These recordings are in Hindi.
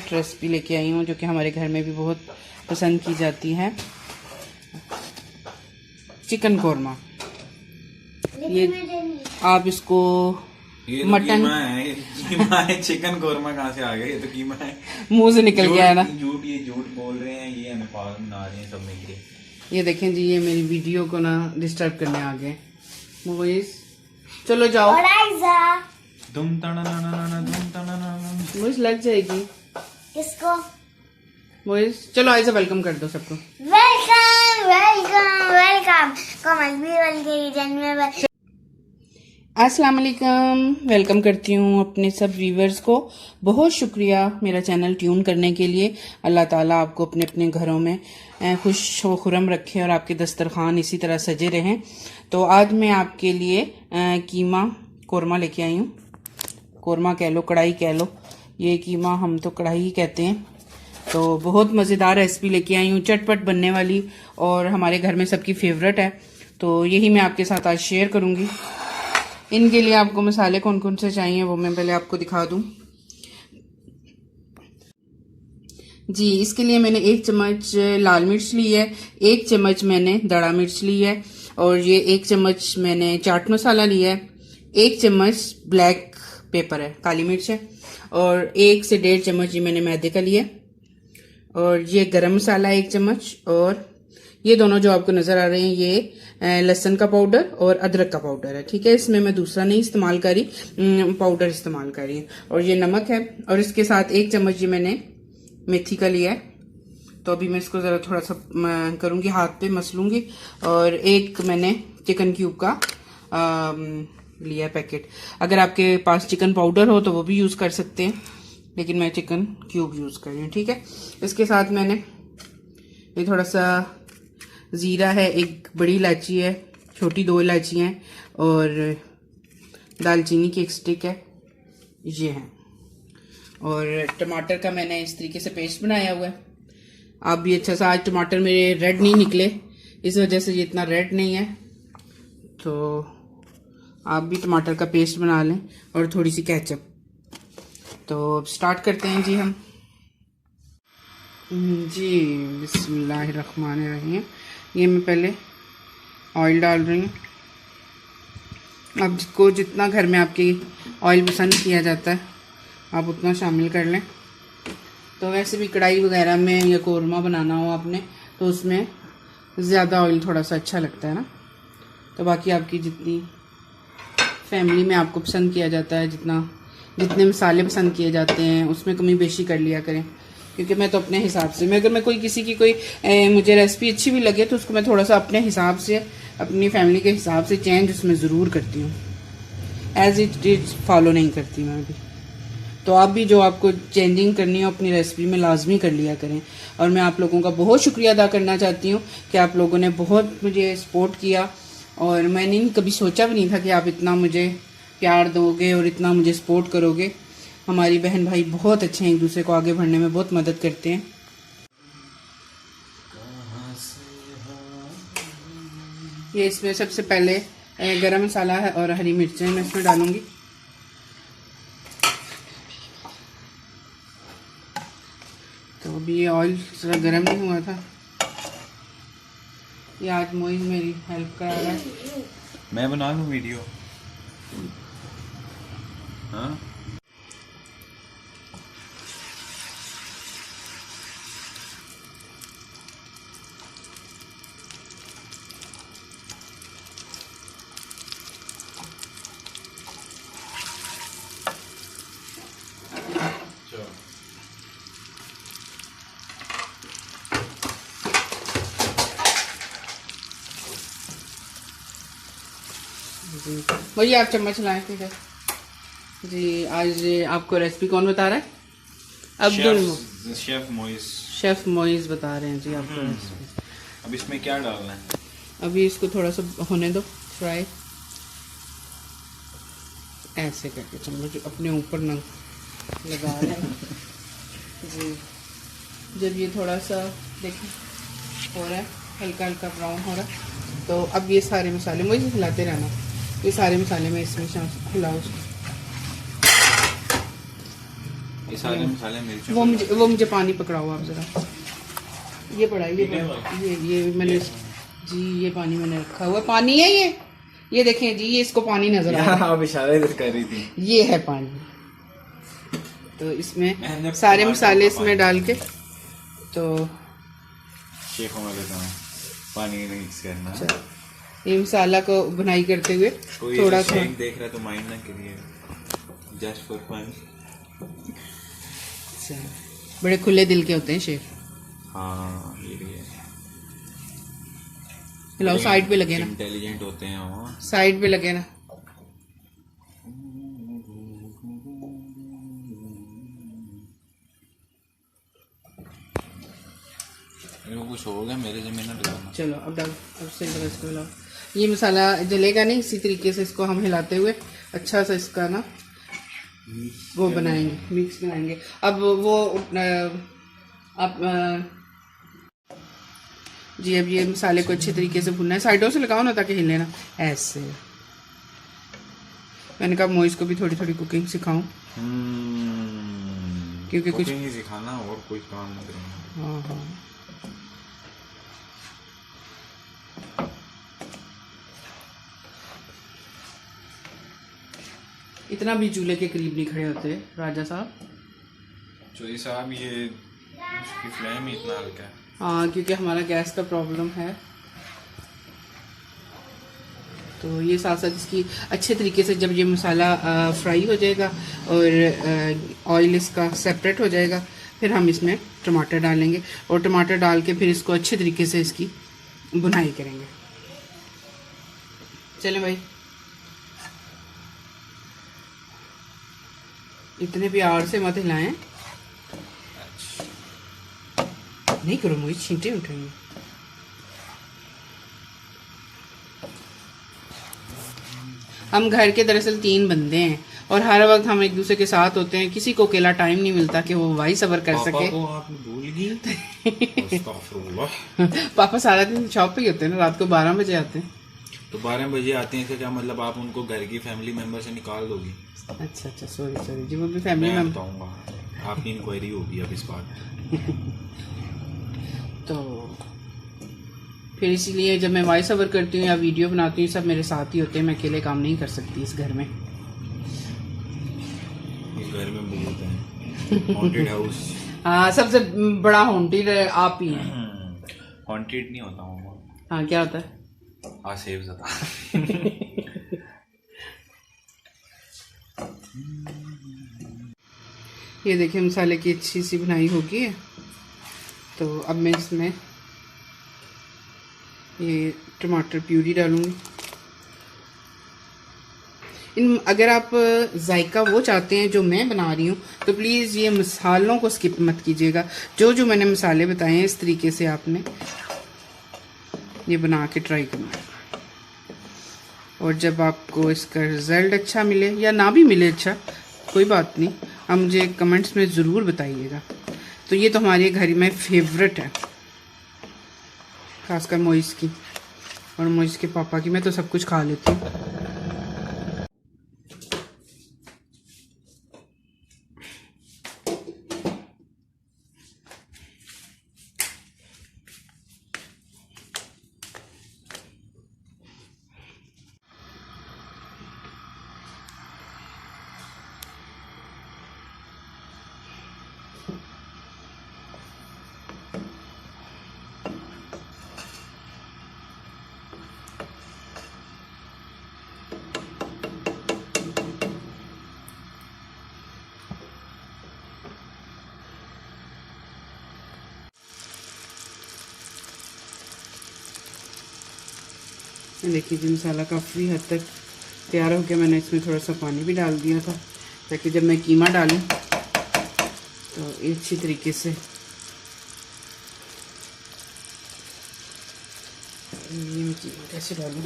फेवरेट रेसिपी लेके आई हूँ, जो कि हमारे घर में भी बहुत पसंद की जाती है, चिकन कोरमा। ये आप इसको ये तो मटन कीमा है, चिकन कोरमा कहाँ से आ गया? ये तो कीमा है, मुंह से निकल गया है ना। झूठ बोल रहे हैं, ये हमें पागल बना रहे हैं सब मिलके। ये देखें जी, ये मेरी वीडियो को ना डिस्टर्ब करने आ गए। मोइस चलो जाओ, मोइस लग जाएगी किसको? मोइस। चलो आइजा वेलकम कर दो सबको। वेलकम वेलकम वेलकम कमल भी वेलकम। अस्सलाम वालेकुम, वेलकम करती हूँ अपने सब व्यूवर्स को। बहुत शुक्रिया मेरा चैनल ट्यून करने के लिए। अल्लाह ताला आपको अपने अपने घरों में खुश व खुरम रखे और आपके दस्तरखान इसी तरह सजे रहें। तो आज मैं आपके लिए कीमा कोरमा लेके आई हूँ। कोरमा कह लो, कढ़ाई कह लो, ये कीमा हम तो कढ़ाई ही कहते हैं। तो बहुत मज़ेदार रेसिपी लेके आई हूँ, चटपट बनने वाली, और हमारे घर में सबकी फेवरेट है। तो यही मैं आपके साथ आज शेयर करूँगी। इनके लिए आपको मसाले कौन कौन से चाहिए वो मैं पहले आपको दिखा दूं जी। इसके लिए मैंने 1 चम्मच लाल मिर्च ली है, 1 चम्मच मैंने दड़ा मिर्च ली है, और ये 1 चम्मच मैंने चाट मसाला लिया है, 1 चम्मच ब्लैक पेपर है, काली मिर्च है, और 1 से 1.5 चम्मच ये मैंने मैदे का लिया, और ये गरम मसाला 1 चम्मच, और ये दोनों जो आपको नजर आ रहे हैं ये लहसुन का पाउडर और अदरक का पाउडर है। ठीक है, इसमें मैं दूसरा नहीं इस्तेमाल करी, पाउडर इस्तेमाल करी। और ये नमक है, और इसके साथ 1 चम्मच ये मैंने मेथी का लिया है। तो अभी मैं इसको ज़रा थोड़ा सा करूँगी, हाथ पे मसलूंगी। और 1 मैंने चिकन क्यूब का लिया है पैकेट। अगर आपके पास चिकन पाउडर हो तो वो भी यूज़ कर सकते हैं, लेकिन मैं चिकन क्यूब यूज़ कर रही हूँ। ठीक है, इसके साथ मैंने ये थोड़ा सा ज़ीरा है, 1 बड़ी इलायची है, छोटी 2 इलायची हैं, और दालचीनी की 1 स्टिक है, ये है। और टमाटर का मैंने इस तरीके से पेस्ट बनाया हुआ है। आप भी अच्छा सा, आज टमाटर मेरे रेड नहीं निकले, इस वजह से ये इतना रेड नहीं है, तो आप भी टमाटर का पेस्ट बना लें, और थोड़ी सी केचप। तो स्टार्ट करते हैं जी हम जी। बिस्मिल्लाहिर्रहमानिर्रहीम। ये मैं पहले ऑयल डाल रही हूँ। अब जिसको जितना घर में आपकी ऑयल पसंद किया जाता है आप उतना शामिल कर लें। तो वैसे भी कढ़ाई वगैरह में या कोरमा बनाना हो आपने तो उसमें ज़्यादा ऑयल थोड़ा सा अच्छा लगता है ना। तो बाकी आपकी जितनी फैमिली में आपको पसंद किया जाता है, जितने मसाले पसंद किए जाते हैं उसमें कमी बेशी कर लिया करें। क्योंकि मैं तो अपने हिसाब से, अगर मैं किसी की मुझे रेसिपी अच्छी भी लगे तो उसको मैं थोड़ा सा अपने हिसाब से, अपनी फैमिली के हिसाब से चेंज उसमें ज़रूर करती हूँ, एज इट इज फॉलो नहीं करती मैं भी। तो आप भी जो आपको चेंजिंग करनी हो अपनी रेसिपी में लाजमी कर लिया करें। और मैं आप लोगों का बहुत शुक्रिया अदा करना चाहती हूँ कि आप लोगों ने बहुत मुझे सपोर्ट किया, और मैंने कभी सोचा भी नहीं था कि आप इतना मुझे प्यार दोगे और इतना मुझे सपोर्ट करोगे। हमारी बहन भाई बहुत अच्छे हैं, एक दूसरे को आगे बढ़ने में बहुत मदद करते हैं। ये इसमें सबसे पहले गरम मसाला है और हरी मिर्चें मैं इसमें डालूंगी। तो अभी ये ऑयल ज़रा गर्म नहीं हुआ था। ये आज मोइज मेरी हेल्प करा रहा है। मैं बना लूँ वीडियो? हाँ, जी वही आप चम्मच लाए थे जी। आज आपको रेसिपी कौन बता रहा है? अब्दुल शेफ मोइज बता रहे हैं जी आपको रेसिपी। अब इसमें क्या डालना है? अभी इसको थोड़ा सा होने दो फ्राई, ऐसे करके चम्मच अपने ऊपर न लगा रहे हैं जी। जब ये थोड़ा सा देखिए हो रहा है, हल्का हल्का ब्राउन हो रहा है, तो अब ये सारे मसाले मुझे हिलाते रहना, ये सारे मसाले मैं इसमें हिलाऊँ ये सारे मसाले मिर्चों वो मुझे पानी पकड़ाओ आप जरा। ये पड़ा है, ये मैंने जी ये पानी मैंने रखा हुआ पानी है ये देखें जी, ये इसको पानी नजर आ रहा है। आप इशारे इधर कर रही थी। ये है पानी। तो इसमें सारे मसाले इसमें डाल के तो शेफों में लेता हूँ पानी मिक्स करना। ये मसाला को बुनाई करते हुए थोड़ा सा देख रहा तो माइंड ना करिए, जस्ट फॉर फन। बड़े खुले दिल के होते हैं शेफ। हाँ ये भी है। हिलाओ, साइड पे लगे ना, इंटेलिजेंट होते हैं वो। साइड पे लगे ना। कुछ हो गया मेरे जमीन में डालना। चलो अब डाल, अब से इसको हिलाओ। ये मसाला जलेगा नहीं, इसी तरीके से इसको हम हिलाते हुए अच्छा सा इसका ना वो बनाएंगे, मिक्स बनाएंगे। अब वो जी अब ये मसाले को अच्छे तरीके से भुनना है। साइडों से लगाओ ना ताकि हिले ना, ऐसे। मैंने कहा मोइस को भी थोड़ी थोड़ी कुकिंग सिखाऊं, क्योंकि कुछ ही सिखाना और कोई काम नहीं करना। हाँ हाँ इतना भी चूल्हे के करीब नहीं खड़े होते राजा साहब। चोरी साहब ये उसकी फ्लेम ही इतना हल्का है। हाँ क्योंकि हमारा गैस का प्रॉब्लम है। तो ये साथ साथ इसकी अच्छे तरीके से जब ये मसाला फ्राई हो जाएगा और ऑयल इसका सेपरेट हो जाएगा, फिर हम इसमें टमाटर डालेंगे और टमाटर डाल के फिर इसको अच्छे तरीके से इसकी बुनाई करेंगे। चलें भाई, इतने प्यार से मत हिलाएं। नहीं करो, मुझे छींटे उठेंगे। हम घर के दरअसल 3 बंदे हैं और हर वक्त हम एक दूसरे के साथ होते हैं। किसी को अकेला टाइम नहीं मिलता कि वो वाई सबर कर सके। पापा को आप भूल गई। पापा सारा दिन शॉप पे ही होते हैं ना, रात को 12 बजे आते हैं। तो 12 बजे आते हैं, क्या मतलब आप उनको घर की फैमिली मेंबर से निकाल दोगी? अच्छा सॉरी जी, वो भी फैमिली मैं मेंबर। बताऊंगा, आपकी इंक्वायरी होगी अब इस बात। तो फिर इसीलिए जब मैं वॉइस ओवर करती हूँ या वीडियो बनाती हूँ सब मेरे साथ ही होते हैं। मैं अकेले काम नहीं कर सकती इस घर में। इस घर में बहुत है हॉन्टेड हाउस। हाँ सबसे बड़ा हॉन्टेड आप ही हैं। हॉन्टेड नहीं होता हूँ। हाँ क्या होता है? सेव ज़्यादा। ये देखिए मसाले की अच्छी सी बनाई होगी है। तो अब मैं इसमें ये टमाटर प्यूरी डालूंगी। अगर आप जायका वो चाहते हैं जो मैं बना रही हूँ तो प्लीज़ ये मसालों को स्किप मत कीजिएगा। जो मैंने मसाले बताए हैं इस तरीके से आपने ये बना के ट्राई करना है। और जब आपको इसका रिज़ल्ट अच्छा मिले या ना भी मिले अच्छा, कोई बात नहीं, आप मुझे कमेंट्स में ज़रूर बताइएगा। तो ये तो हमारे घर में फेवरेट है, खासकर मोइस की और मोइस के पापा की। मैं तो सब कुछ खा लेती हूँ। देखिए जी मसाला काफ़ी हद तक तैयार हो गया। मैंने इसमें थोड़ा सा पानी भी डाल दिया था ताकि जब मैं कीमा डालूं तो अच्छी तरीके से ये मैं कीमा कैसे डालूं।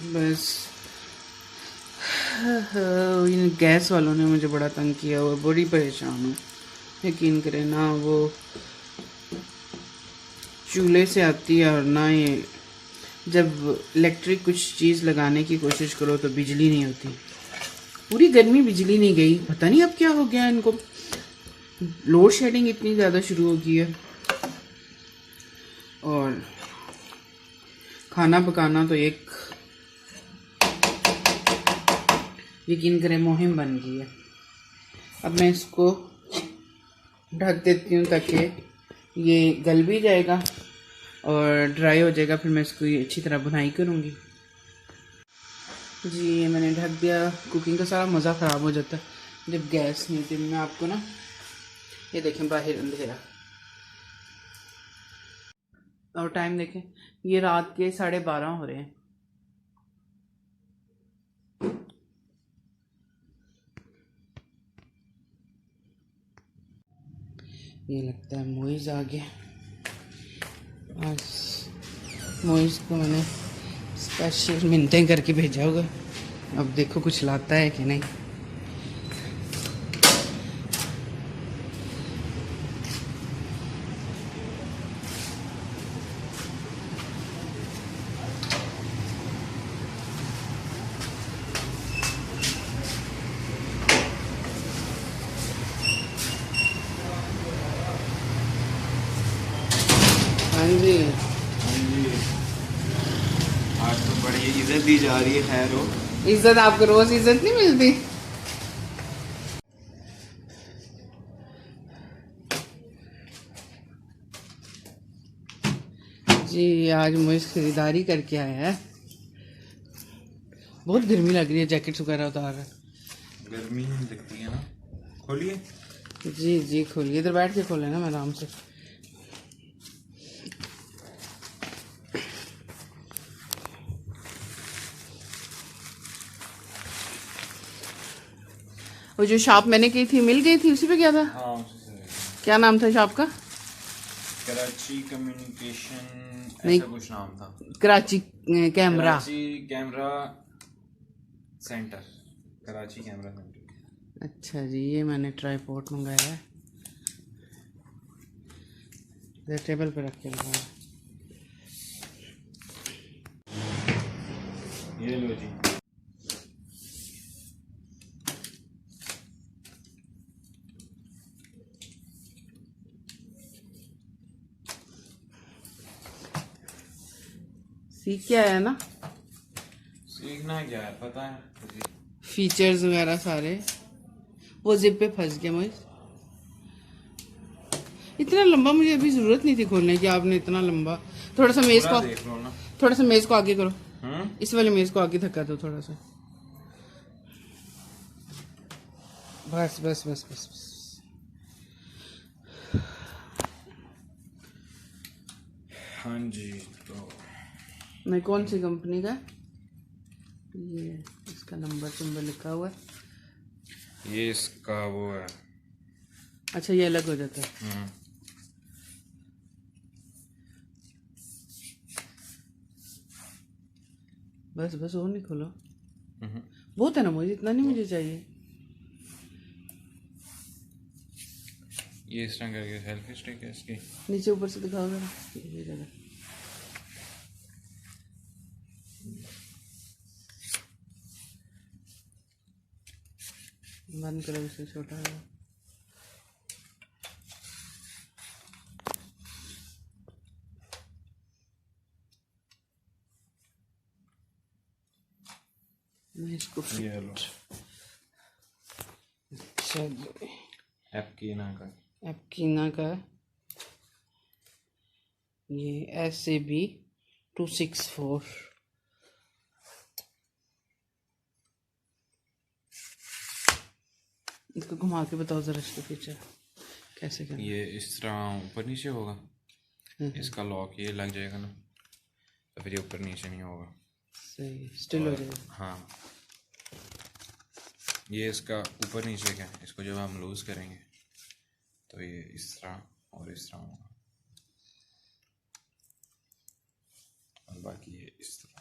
बस इन गैस वालों ने मुझे बड़ा तंग किया और बड़ी परेशान हूँ। यकीन करें ना वो चूल्हे से आती है और ना ये जब इलेक्ट्रिक कुछ चीज़ लगाने की कोशिश करो तो बिजली नहीं होती। पूरी गर्मी बिजली नहीं गई, पता नहीं अब क्या हो गया इनको। लोड शेडिंग इतनी ज़्यादा शुरू हो गई है और खाना पकाना तो एक यकीन करें मुहिम बन गई है। अब मैं इसको ढक देती हूँ ताकि ये गल भी जाएगा और ड्राई हो जाएगा, फिर मैं इसको अच्छी तरह बुनाई करूँगी। जी ये मैंने ढक दिया। कुकिंग का सारा मज़ा ख़राब हो जाता है जब गैस नहीं होती। मैं आपको ना ये देखें बाहर अंधेरा और टाइम देखें, ये रात के 12:30 हो रहे हैं। ये लगता है मोइज़ आ गया। आज मोइज़ को मैंने स्पेशल मिनटें करके भेजा होगा। अब देखो कुछ लाता है कि नहीं। हाँ जी आज तो बड़ी इज्जत दी जा रही है। खैर हो, इज्जत आपको रोज इज्जत नहीं मिलती। जी आज मुझे खरीदारी करके आया है। बहुत गर्मी लग रही है, जैकेट्स वगैरह उतार रहा है। गर्मी लगती है ना। खोलिए। जी जी खोलिए, इधर बैठ के खोले ना मैं आराम से। वो जो शॉप मैंने की थी मिल गई थी, उसी पे क्या था? हाँ उसी से। क्या नाम था शॉप का? कराची कम्युनिकेशन नहीं। ऐसा कुछ नाम था। Karachi camera. Karachi camera centre. Karachi camera centre. अच्छा जी, ये मैंने ट्राईपॉड मंगाया है, इधर टेबल पे रख के लगाया। ये लो जी। सीख के आया ना? सीखना क्या है, पता है मुझे। फीचर्स वगैरह सारे। वो जिप पे फंस गया मुझे। इतना लंबा मुझे अभी जरूरत नहीं थी खोलने की, आपने इतना लंबा। थोड़ा सा मेज को, देख लो ना। थोड़ा सा मेज को आगे करो। इस वाले मेज को आगे धक्का दो थोड़ा सा। बस बस बस बस बस। हाँ जी, तो मैं कौन सी कंपनी का? ये इसका नंबर लिखा हुआ है। ये इसका वो है। अच्छा ये अलग हो जाता है। बस बस और नहीं खोलो। बहुत है ना मुझे, इतना नहीं मुझे चाहिए। ये इस तरह करके सेल्फी स्टिक है इसकी। नीचे ऊपर से दिखाओ जरा, ये जगह। बंद करो, इसे छोटा है। मैं इसको ये लो। एपकीना का ये SAB 264। इसको घुमा के बताओ जरा इसके पीछे कैसे करना। ये इस तरह ऊपर नीचे होगा। इसका लॉक ये लग जाएगा ना, तो फिर ये ऊपर नीचे नहीं होगा। सही स्टिल हो जाएगा। हाँ, ये इसका ऊपर नीचे क्या, इसको जब हम लूज करेंगे तो ये इस तरह और इस तरह होगा, और बाकी ये इस तरह।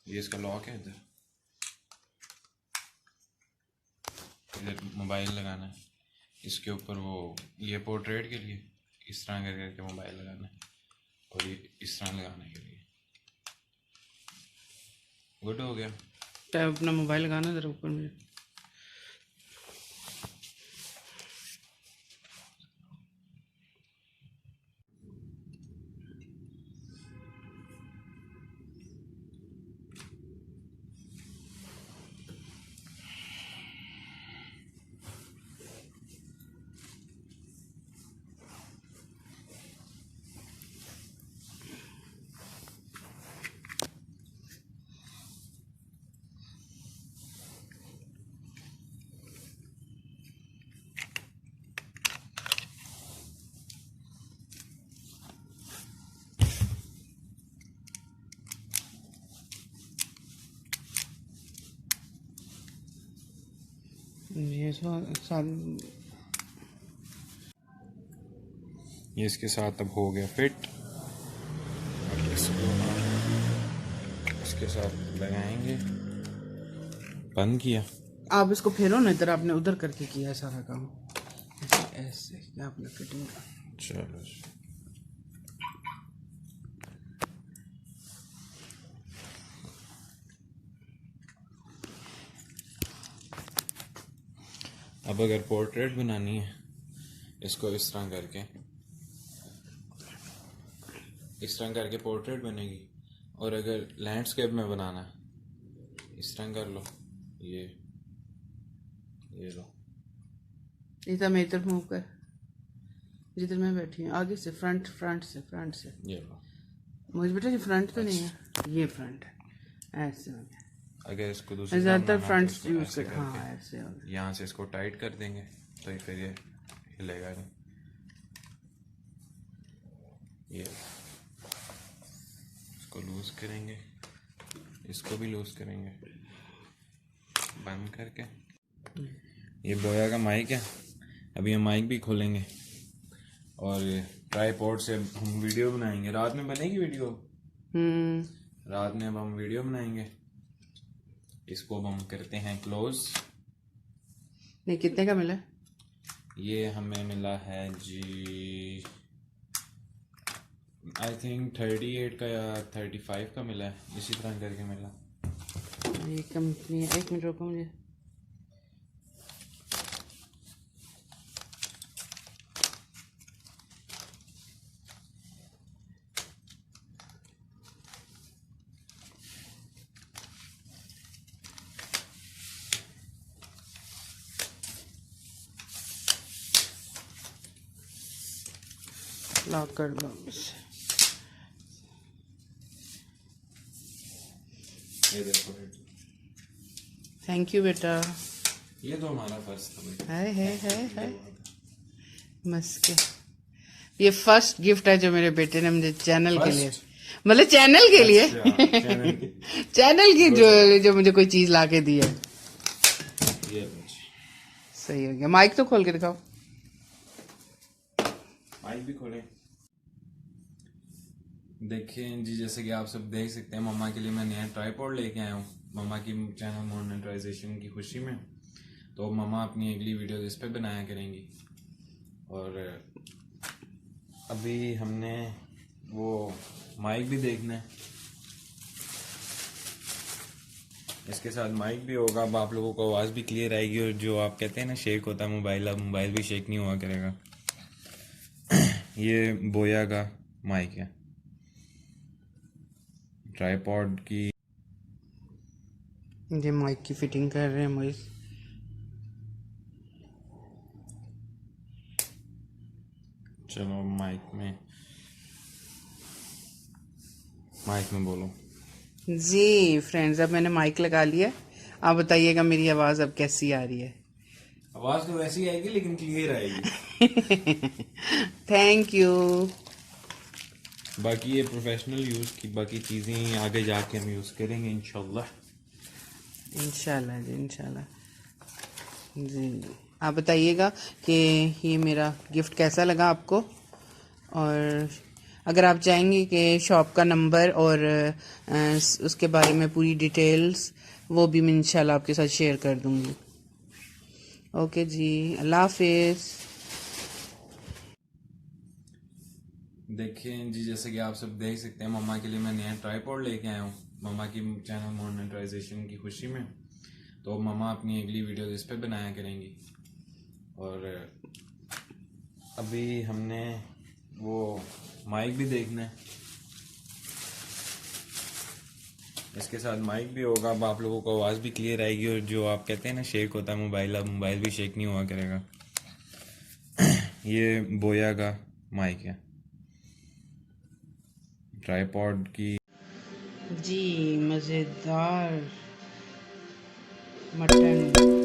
ये इसका लॉक है, इधर मोबाइल लगाना है, इसके ऊपर वो ये पोर्ट्रेट के लिए इस तरह करके मोबाइल लगाना है, और ये इस तरह लगाने के लिए। गुड हो गया। टैब अपना मोबाइल लगाना जरा ऊपर में। ये ये इसके साथ अब हो गया फिट। अब इसको इसके साथ लगाएंगे। बंद किया। आप इसको फेरो ना, इधर आपने उधर करके किया है सारा काम, ऐसे आपने फिटिंग का। चलो अब अगर पोर्ट्रेट बनानी है, इसको इस तरह करके पोर्ट्रेट बनेगी। और अगर लैंडस्केप में बनाना है, इस तरह कर लो, ये लो। इधर मैं इधर मूव कर, जिधर मैं बैठी हूँ, आगे से फ्रंट से ये लो। मुझे बेटा ये फ्रंट तो नहीं है, ये फ्रंट है, ऐसे हो गया। अगर इसको दूसरी ज़्यादातर फ्रंट यूज कर, हाँ ऐसे हो गया। यहाँ से इसको टाइट कर देंगे तो ये फिर ये हिलेगा नहीं। ये इसको लूज करेंगे, इसको भी लूज करेंगे, बंद करके। ये बोया का माइक है, अभी हम माइक भी खोलेंगे और ट्राईपॉड से हम वीडियो बनाएंगे। रात में बनेगी वीडियो, रात में अब हम वीडियो बनाएंगे। इसको अब हम करते हैं क्लोज। नहीं, कितने का मिला? ये हमें मिला है जी, आई थिंक 38 का या 35 का मिला है, इसी तरह करके मिला। ये कंपनी है, एक मिनट रुको मुझे। लॉक कर दो। ये देखो, थैंक यू बेटा। ये तो हमारा फर्स्ट था बेटा। है मस्त। ये फर्स्ट गिफ्ट है जो मेरे बेटे ने मुझे चैनल के लिए, मतलब चैनल के लिए, चैनल की जो मुझे कोई चीज ला के दी है। ये सही हो गया। माइक तो खोल के दिखाओ। माइक भी खोले। देखिए जी, जैसे कि आप सब देख सकते हैं, मम्मा के लिए मैं नया ट्राईपॉड लेके आया हूँ मम्मा की चैनल मोनेटाइजेशन की खुशी में। तो मम्मा अपनी अगली वीडियो इस पे बनाया करेंगी। और अभी हमने वो माइक भी देखना है, इसके साथ माइक भी होगा। अब आप लोगों को आवाज़ भी क्लियर आएगी। और जो आप कहते हैं ना शेक होता है मोबाइल, अब मोबाइल भी शेक नहीं हुआ करेगा। ये बोया का माइक है, ट्राईपॉड की। ये माइक की फिटिंग कर रहे हैं मोइस। चलो माइक में बोलो जी फ्रेंड्स, अब मैंने माइक लगा लिया। आप बताइएगा मेरी आवाज़ अब कैसी आ रही है। आवाज़ तो वैसी आएगी लेकिन क्लियर आएगी। Thank you. बाकी ये प्रोफेशनल यूज़ की बाकी चीज़ें आगे जाके हम यूज़ करेंगे इंशाल्लाह जी, इंशाल्लाह जी। आप बताइएगा कि ये मेरा गिफ्ट कैसा लगा आपको। और अगर आप चाहेंगे कि शॉप का नंबर और उसके बारे में पूरी डिटेल्स, वो भी मैं इंशाल्लाह आपके साथ शेयर कर दूंगी। ओके जी, अल्लाह हाफिज़। देखिए जी, जैसे कि आप सब देख सकते हैं, मम्मा के लिए मैं नया ट्राइपॉड लेके आया हूँ मम्मा की चैनल मोनेटाइजेशन की खुशी में। तो मम्मा अपनी अगली वीडियो इस पे बनाया करेंगी। और अभी हमने वो माइक भी देखना है, इसके साथ माइक भी होगा। अब आप लोगों को आवाज़ भी क्लियर आएगी। और जो आप कहते हैं ना शेक होता है मोबाइल, अब मोबाइल भी शेक नहीं हुआ करेगा। ये बोया का माइक है, ट्राइपॉड की। जी मज़ेदार मटन।